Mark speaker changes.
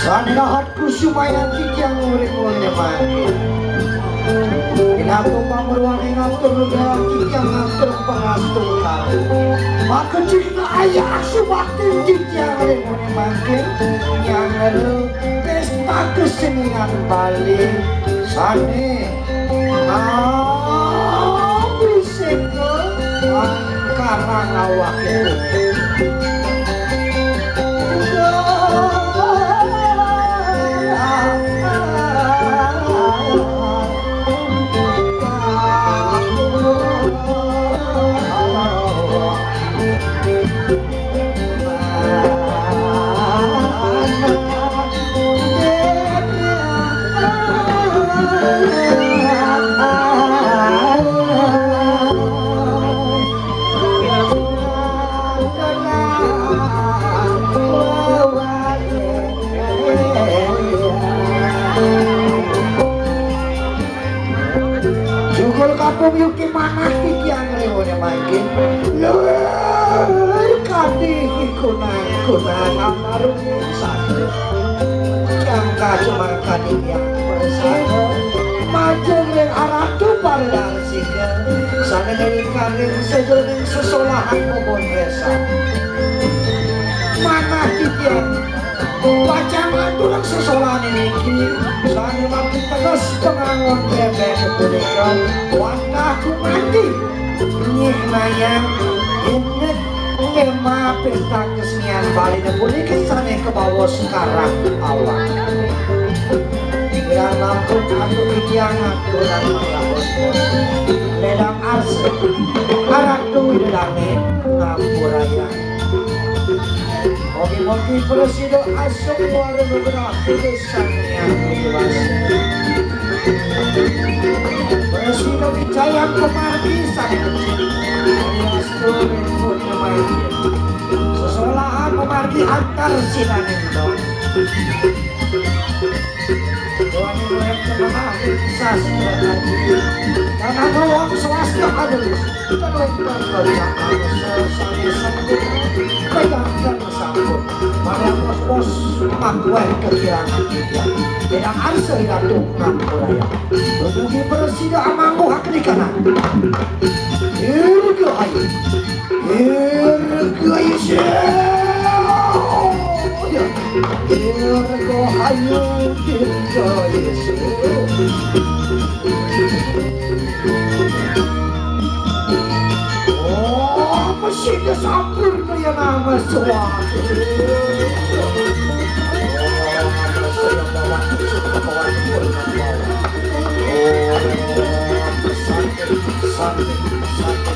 Speaker 1: Sandahatku sumaya tijang urip nyemake. Inaku pamruang ngatur negara tijang ngatur pengastung kali. Maka jika ayah subatin tijang urip nyemake, yang lalu pesta kesenian Bali sane bisiko karang awak itu. Yuki mana iki angrene mangke lur kadhi kunang amaru sastre jangka cuma kadhi yang bersama majeng ning arah tupar dan singga sane ning kadhi sejroning sesolahan kebon desa mana iki pacangan turang sesolahan iki sane makin tegas pengangon bebek punika wandahku mati nyih mayang inget tema pesta kesenian Bali punika sane kebawa sekarang awak yang lampung anu ikiang aturan manglawas ledang arse arak duwi langit ngampuraya mogi-mogi presido asok muara beberapa kesan yang dewasa presido Wijaya Kemargi sang alias Turin Purnamaya sesolahan memargi antar sinanindo doang yang kemana sastra karena ruang swasta adalah terlempar berjangka sesali sambut pegangkan sambut pada pos-pos pangkuan kehilangan kita dan arsa hidatung ngampuraya bermugi bersida amangku hak di kanan irga ayu irga ayu oh mesinnya sampur kaya nama suatu santai